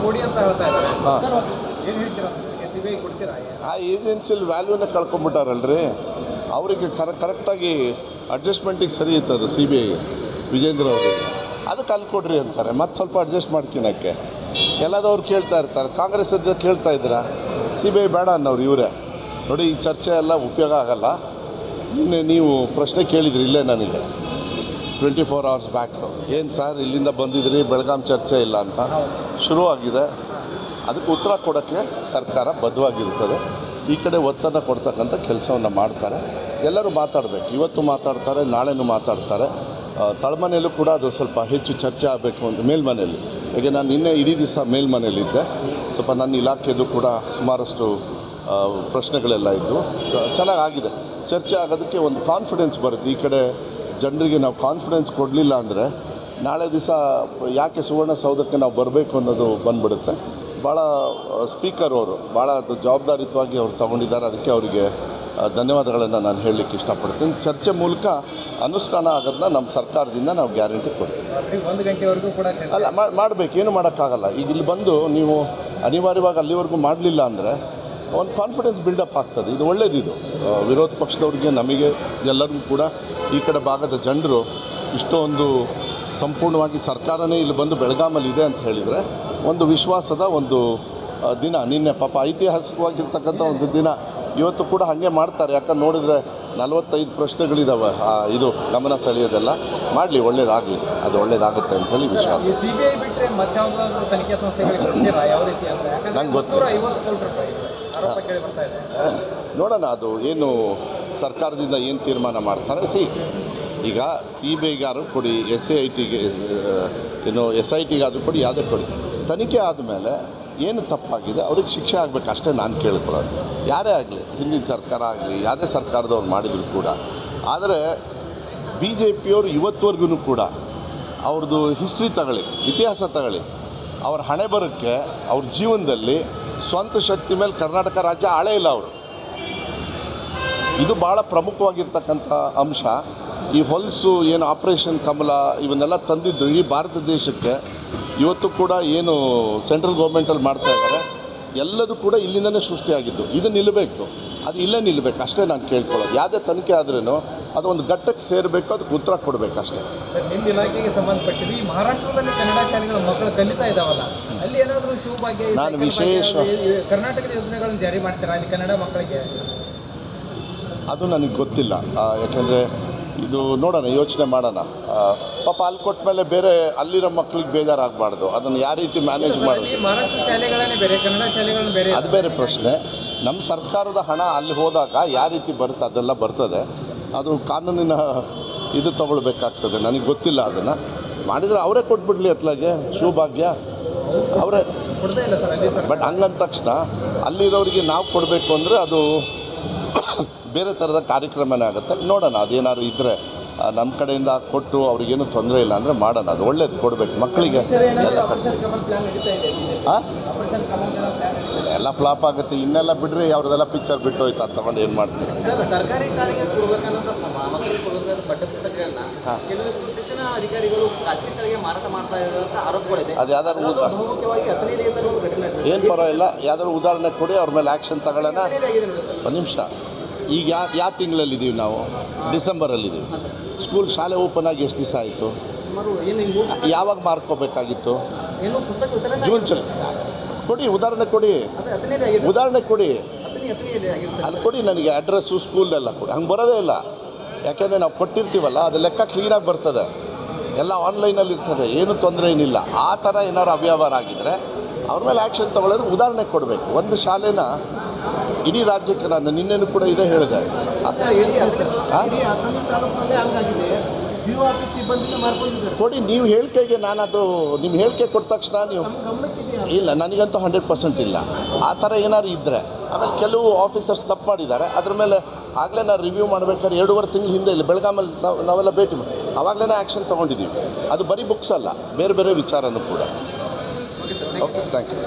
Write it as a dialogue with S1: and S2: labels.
S1: ಕೊಡಿ ಅಂತ ಹೇಳ್ತಾ ಇದ್ದಾರೆ. ಏನು ಹೇಳ್ತೀರಾ ಸಿಬಿಐ ಕೊಡ್ತೀರಾ?
S2: ಆ ಏಜೆನ್ಸಿಯಲ್ಲಿ ವ್ಯಾಲ್ಯೂನೇ ಕಳ್ಕೊಂಬಿಟ್ಟಾರಲ್ರಿ. ಅವರಿಗೆ ಕರೆಕ್ಟಾಗಿ ಅಡ್ಜಸ್ಟ್ಮೆಂಟಿಗೆ ಸರಿ ಇತ್ತದು ಸಿ ಬಿ ಐ ವಿಜೇಂದ್ರ ಅವರಿಗೆ. ಅದಕ್ಕೆ ಅಲ್ಲಿ ಕೊಡ್ರಿ ಅಂತಾರೆ, ಮತ್ತು ಸ್ವಲ್ಪ ಅಡ್ಜಸ್ಟ್ ಮಾಡ್ಕೊಳಕ್ಕೆ ಎಲ್ಲದವ್ರು ಕೇಳ್ತಾ ಇರ್ತಾರೆ. ಕಾಂಗ್ರೆಸ್ ಕೇಳ್ತಾ ಇದ್ದೀರಾ, ಸಿ ಬಿ ಐ ಬೇಡ ಅನ್ನೋರು ಇವರೇ. ನೋಡಿ, ಈ ಚರ್ಚೆ ಎಲ್ಲ ಉಪಯೋಗ ಆಗಲ್ಲ. ನೀವು ಪ್ರಶ್ನೆ ಕೇಳಿದ್ರಿ ಇಲ್ಲೇ ನನಗೆ 24 hours ಬ್ಯಾಕ್, ಏನು ಸರ್ ಇಲ್ಲಿಂದ ಬಂದಿದ್ರಿ ಬೆಳಗಾಂ ಚರ್ಚೆ ಇಲ್ಲ ಅಂತ ಶುರುವಾಗಿದೆ. ಅದಕ್ಕೆ ಉತ್ತರ ಕೊಡೋಕ್ಕೆ ಸರ್ಕಾರ ಬದ್ಧವಾಗಿರ್ತದೆ. ಈ ಕಡೆ ಒತ್ತನ್ನು ಕೊಡ್ತಕ್ಕಂಥ ಕೆಲಸವನ್ನು ಮಾಡ್ತಾರೆ. ಎಲ್ಲರೂ ಮಾತಾಡಬೇಕು. ಇವತ್ತು ಮಾತಾಡ್ತಾರೆ, ನಾಳೆನೂ ಮಾತಾಡ್ತಾರೆ. ತಳಮನೆಯಲ್ಲೂ ಕೂಡ ಅದು ಸ್ವಲ್ಪ ಹೆಚ್ಚು ಚರ್ಚೆ ಆಗಬೇಕು ಅಂತ ಮೇಲ್ಮನೆಯಲ್ಲಿ. ಹೇಗೆ ನಾನು ನಿನ್ನೆ ಇಡೀ ದಿವಸ ಮೇಲ್ಮನೆಯಲ್ಲಿದ್ದೆ. ಸ್ವಲ್ಪ ನನ್ನ ಇಲಾಖೆದು ಕೂಡ ಸುಮಾರಷ್ಟು ಪ್ರಶ್ನೆಗಳೆಲ್ಲ ಇದ್ದವು. ಚೆನ್ನಾಗಾಗಿದೆ. ಚರ್ಚೆ ಆಗೋದಕ್ಕೆ ಒಂದು ಕಾನ್ಫಿಡೆನ್ಸ್ ಬರುತ್ತೆ. ಈ ಕಡೆ ಜನರಿಗೆ ನಾವು ಕಾನ್ಫಿಡೆನ್ಸ್ ಕೊಡಲಿಲ್ಲ ಅಂದರೆ ನಾಳೆ ದಿವಸ ಯಾಕೆ ಸುವರ್ಣಸೌಧಕ್ಕೆ ನಾವು ಬರಬೇಕು ಅನ್ನೋದು ಬಂದುಬಿಡುತ್ತೆ. ಭಾಳ ಸ್ಪೀಕರ್ ಅವರು ಭಾಳ ಜವಾಬ್ದಾರಿಯುತವಾಗಿ ಅವ್ರು ತಗೊಂಡಿದ್ದಾರೆ. ಅದಕ್ಕೆ ಅವರಿಗೆ ಧನ್ಯವಾದಗಳನ್ನು ನಾನು ಹೇಳಲಿಕ್ಕೆ ಇಷ್ಟಪಡ್ತೀನಿ. ಚರ್ಚೆ ಮೂಲಕ ಅನುಷ್ಠಾನ ಆಗೋದನ್ನ ನಮ್ಮ ಸರ್ಕಾರದಿಂದ ನಾವು ಗ್ಯಾರಂಟಿ ಕೊಡ್ತೀವಿ.
S1: 1 ಗಂಟೆವರೆಗೂ ಕೂಡ
S2: ಅಲ್ಲ ಮಾಡಬೇಕು, ಏನು ಮಾಡೋಕ್ಕಾಗಲ್ಲ. ಈಗ ಇಲ್ಲಿ ಬಂದು ನೀವು ಅನಿವಾರ್ಯವಾಗಿ ಅಲ್ಲಿವರೆಗೂ ಮಾಡಲಿಲ್ಲ ಅಂದರೆ ಒಂದು ಕಾನ್ಫಿಡೆನ್ಸ್ ಬಿಲ್ಡಪ್ ಆಗ್ತದೆ. ಇದು ಒಳ್ಳೆಯದಿದು. ವಿರೋಧ ಪಕ್ಷದವ್ರಿಗೆ, ನಮಗೆ, ಎಲ್ಲರಿಗೂ ಕೂಡ ಈ ಕಡೆ ಭಾಗದ ಜನರು ಇಷ್ಟೊಂದು ಸಂಪೂರ್ಣವಾಗಿ ಸರ್ಕಾರನೇ ಇಲ್ಲಿ ಬಂದು ಬೆಳಗಾಮಲ್ಲಿ ಇದೆ ಅಂತ ಹೇಳಿದರೆ ಒಂದು ವಿಶ್ವಾಸದ ಒಂದು ದಿನ. ನಿನ್ನೆ ಪಾಪ ಐತಿಹಾಸಿಕವಾಗಿರ್ತಕ್ಕಂಥ ಒಂದು ದಿನ. ಇವತ್ತು ಕೂಡ ಹಾಗೆ ಮಾಡ್ತಾರೆ. ಯಾಕಂದ್ರೆ ನೋಡಿದರೆ 45 ಪ್ರಶ್ನೆಗಳಿದ್ದಾವೆ. ಇದು ಗಮನ ಸೆಳೆಯೋದೆಲ್ಲ ಮಾಡಲಿ, ಒಳ್ಳೇದಾಗಲಿ, ಅದು ಒಳ್ಳೇದಾಗುತ್ತೆ ಅಂಥೇಳಿ ವಿಶ್ವಾಸ.
S1: ಸಿಬಿಐ ಬಿಟ್ಟರೆ ಮತ್ತಾವುದಾದ್ರೂ ತನಿಖಾ ಸಂಸ್ಥೆಗಳಿಗೆ ಯಾವ ರೀತಿ ಅಂದರೆ
S2: ನಂಗೆ ಗೊತ್ತಿಲ್ಲ,
S1: 50 ಕೋಟಿ ರೂಪಾಯಿ ಆರೋಪ ಕೇಳಿ ಬರ್ತಾ ಇದೆ.
S2: ನೋಡೋಣ ಅದು ಏನು ಸರ್ಕಾರದಿಂದ ಏನು ತೀರ್ಮಾನ ಮಾಡ್ತಾರೆ. ಈಗ ಸಿ ಬಿ ಐಗಾರು ಕೊಡಿ, ಎಸ್ ಐ ಟಿಗಾದರೂ ಕೊಡಿ, ಯಾವುದೇ ಕೊಡಿ. ತನಿಖೆ ಆದಮೇಲೆ ಏನು ತಪ್ಪಾಗಿದೆ ಅವ್ರಿಗೆ ಶಿಕ್ಷೆ ಆಗಬೇಕು ಅಷ್ಟೇ ನಾನು ಕೇಳ್ಕೊಳ್ಳೋದು. ಯಾರೇ ಆಗಲಿ, ಹಿಂದಿನ ಸರ್ಕಾರ ಆಗಲಿ, ಯಾವುದೇ ಸರ್ಕಾರದವ್ರು ಮಾಡಿದ್ರು ಕೂಡ. ಆದರೆ ಬಿ ಜೆ ಪಿಯವರು ಇವತ್ತುವರೆಗೂ ಕೂಡ ಅವ್ರದ್ದು ಹಿಸ್ಟ್ರಿ ತಗೊಳ್ಳಿ, ಇತಿಹಾಸ ತಗೊಳ್ಳಿ, ಅವ್ರ ಹಣೆ ಬರೋಕ್ಕೆ ಅವ್ರ ಜೀವನದಲ್ಲಿ ಸ್ವಂತ ಶಕ್ತಿ ಮೇಲೆ ಕರ್ನಾಟಕ ರಾಜ್ಯ ಆಳೇ ಇಲ್ಲ ಅವರು. ಇದು ಭಾಳ ಪ್ರಮುಖವಾಗಿರ್ತಕ್ಕಂಥ ಅಂಶ. ಈ ಹೊಲಸು ಏನು ಆಪರೇಷನ್ ಕಮಲ ಇವನ್ನೆಲ್ಲ ತಂದಿದ್ದು ಇಡೀ ಭಾರತ ದೇಶಕ್ಕೆ. ಇವತ್ತು ಕೂಡ ಏನು ಸೆಂಟ್ರಲ್ ಗೌರ್ಮೆಂಟಲ್ಲಿ ಮಾಡ್ತಾ ಇದ್ದಾರೆ ಎಲ್ಲದೂ ಕೂಡ ಇಲ್ಲಿಂದನೇ ಸೃಷ್ಟಿಯಾಗಿದ್ದು. ಇದು ನಿಲ್ಲಬೇಕು, ಅದು ಇಲ್ಲೇ ನಿಲ್ಲಬೇಕು ಅಷ್ಟೇ ನಾನು ಕೇಳ್ಕೊಳ್ಳೋದು. ಯಾವುದೇ ತನಿಖೆ ಆದ್ರೂ ಅದು ಒಂದು ಘಟ್ಟಕ್ಕೆ ಸೇರಬೇಕು, ಅದಕ್ಕೆ ಉತ್ತರ ಕೊಡಬೇಕು ಅಷ್ಟೇ.
S1: ನಿಮ್ಮ ಇಲಾಖೆಗೆ ಸಂಬಂಧಪಟ್ಟಿದ್ದು ಈ ಮಹಾರಾಷ್ಟ್ರದಲ್ಲಿ ಕನ್ನಡ ಶಾಲೆಗಳ ಮಕ್ಕಳು ಕಲಿತಾ ಇದ್ದಾವಲ್ಲ, ಅಲ್ಲಿ ಏನಾದರೂ ಶಿವಭಾಗ್ಯ
S2: ನಾನು ವಿಶೇಷ
S1: ಕರ್ನಾಟಕದ ಯೋಜನೆಗಳನ್ನು ಜಾರಿ ಮಾಡ್ತೀರಾ ಅಲ್ಲಿ ಕನ್ನಡ ಮಕ್ಕಳಿಗೆ?
S2: ಅದು ನನಗೆ ಗೊತ್ತಿಲ್ಲ. ಯಾಕೆಂದರೆ ಇದು ನೋಡೋಣ, ಯೋಚನೆ ಮಾಡೋಣ. ಪಾಪ ಅಲ್ಲಿ ಕೊಟ್ಟ ಮೇಲೆ ಬೇರೆ ಅಲ್ಲಿರೋ ಮಕ್ಕಳಿಗೆ ಬೇಜಾರಾಗಬಾರ್ದು. ಅದನ್ನು ಯಾವ ರೀತಿ ಮ್ಯಾನೇಜ್ ಮಾಡೋದು,
S1: ಮಹಾರಾಷ್ಟ್ರ ಶಾಲೆಗಳನ್ನೇ ಬೇರೆ, ಕನ್ನಡ ಶಾಲೆಗಳನ್ನು ಬೇರೆ,
S2: ಅದು ಬೇರೆ ಪ್ರಶ್ನೆ. ನಮ್ಮ ಸರ್ಕಾರದ ಹಣ ಅಲ್ಲಿ ಹೋದಾಗ ಯಾವ ರೀತಿ ಬರುತ್ತೆ ಅದೆಲ್ಲ ಬರ್ತದೆ. ಅದು ಕಾನೂನಿನ ಇದು ತೊಗೊಳ್ಬೇಕಾಗ್ತದೆ. ನನಗೆ ಗೊತ್ತಿಲ್ಲ. ಅದನ್ನು ಮಾಡಿದರೆ ಅವರೇ ಕೊಟ್ಬಿಡ್ಲಿ ಅತ್ಲಾಗೆ ಶಿವಭಾಗ್ಯ ಅವರೇ. ಬಟ್ ಹಂಗಂದ ತಕ್ಷಣ ಅಲ್ಲಿರೋರಿಗೆ ನಾವು ಕೊಡಬೇಕು ಅಂದರೆ ಅದು ಬೇರೆ ಥರದ ಕಾರ್ಯಕ್ರಮನೇ ಆಗುತ್ತೆ. ನೋಡೋಣ, ಅದೇನಾದ್ರು ಇದ್ದರೆ ನಮ್ಮ ಕಡೆಯಿಂದ ಕೊಟ್ಟು ಅವ್ರಿಗೇನು ತೊಂದರೆ ಇಲ್ಲ ಅಂದರೆ ಮಾಡೋಣ. ಅದು ಒಳ್ಳೇದು ಕೊಡಬೇಕು ಮಕ್ಕಳಿಗೆ. ಎಲ್ಲ ಫ್ಲಾಪ್ ಆಗುತ್ತೆ. ಇನ್ನೆಲ್ಲ ಬಿಡ್ರಿ, ಅವ್ರದ್ದೆಲ್ಲ ಪಿಕ್ಚರ್ ಬಿಟ್ಟು ಹೋಯ್ತು. ಅದು ತೊಗೊಂಡು ಏನು ಮಾಡ್ತೀವಿ?
S1: ಸರ್ಕಾರಿ ಶಾಲೆಗೆ ಕೊಡಬೇಕನ್ನೋದು ಮಕ್ಕಳಿಗೆ ಕೊಡೋದು ಪಠ್ಯಪುಸ್ತಕಗಳನ್ನ ಕೆಲವು ಶಿಕ್ಷಣ ಅಧಿಕಾರಿಗಳು ಖಾಸಗಿ ಶಾಲೆಗೆ ಮಾರಾಟ ಮಾಡ್ತಾ ಇರೋಂಥ ಆರೋಪಗಳಿದೆ.
S2: ಅದು ಯಾವ್ದಾದ್ರು
S1: ಮುಖ್ಯವಾಗಿ 15ನೇ ಘಟನೆ
S2: ಏನು ಪರವಾಗಿಲ್ಲ, ಯಾವ್ದಾದ್ರು ಉದಾಹರಣೆ ಕೊಡಿ, ಅವ್ರ ಮೇಲೆ ಆ್ಯಕ್ಷನ್ ತಗೊಳ್ಳೋಣ. ಒಂದು ನಿಮಿಷ. ಈಗ ಯಾವ ತಿಂಗಳಲ್ಲಿದ್ದೀವಿ ನಾವು? ಡಿಸೆಂಬರಲ್ಲಿದ್ದೀವಿ. ಸ್ಕೂಲ್ ಶಾಲೆ ಓಪನ್ ಆಗಿ ಎಷ್ಟು ದಿವಸ ಆಯಿತು? ಯಾವಾಗ ಮಾರ್ಕೋಬೇಕಾಗಿತ್ತು? ಜೂನ್ ಕೊಡಿ, ಉದಾಹರಣೆ ಕೊಡಿ, ಉದಾಹರಣೆ ಕೊಡಿ. ಅಲ್ಲಿ ಕೊಡಿ ನನಗೆ ಅಡ್ರೆಸ್ಸು, ಸ್ಕೂಲ್ದೆಲ್ಲ ಕೊಡಿ. ಹಂಗೆ ಬರೋದೇ ಇಲ್ಲ. ಯಾಕೆಂದರೆ ನಾವು ಕೊಟ್ಟಿರ್ತೀವಲ್ಲ, ಅದು ಲೆಕ್ಕ ಕ್ಲೀನಾಗಿ ಬರ್ತದೆ. ಎಲ್ಲ ಆನ್ಲೈನಲ್ಲಿ ಇರ್ತದೆ, ಏನೂ ತೊಂದರೆ ಏನಿಲ್ಲ. ಆ ಥರ ಏನಾರು ಅವ್ಯವಹಾರ ಆಗಿದ್ದರೆ ಅವ್ರ ಮೇಲೆ ಆ್ಯಕ್ಷನ್ ತೊಗೊಳ್ಳೋದು ಉದಾಹರಣೆ ಕೊಡಬೇಕು. ಒಂದು ಶಾಲೆನ ಇಡೀ ರಾಜ್ಯಕ್ಕೆ ನಾನು ನಿನ್ನೆನೂ ಕೂಡ ಇದೇ ಹೇಳಿದೆ. ಕೊಡಿ, ನೀವು ಹೇಳಿಕೆಗೆ ನಾನು ಅದು ನಿಮ್ಮ ಹೇಳಿಕೆ ಕೊಟ್ಟ ತಕ್ಷಣ ನೀವು ಇಲ್ಲ, ನನಗಂತೂ 100% ಇಲ್ಲ. ಆ ಥರ ಏನಾದ್ರು ಇದ್ದರೆ ಆಮೇಲೆ ಕೆಲವು ಆಫೀಸರ್ಸ್ ತಪ್ಪು ಮಾಡಿದ್ದಾರೆ. ಅದ್ರ ಮೇಲೆ ಆಗಲೇ ನಾನು ರಿವ್ಯೂ ಮಾಡಬೇಕಾದ್ರೆ 2.5 ತಿಂಗಳ ಹಿಂದೆ ಇಲ್ಲಿ ಬೆಳಗಾಮಲ್ಲಿ ನಾವೆಲ್ಲ ಭೇಟಿ ಮಾಡಿ ಆವಾಗಲೇ ಆ್ಯಕ್ಷನ್ ತೊಗೊಂಡಿದ್ದೀವಿ. ಅದು ಬರೀ ಬುಕ್ಸ್ ಅಲ್ಲ, ಬೇರೆ ಬೇರೆ ವಿಚಾರನೂ ಕೂಡ. Okay, thank you.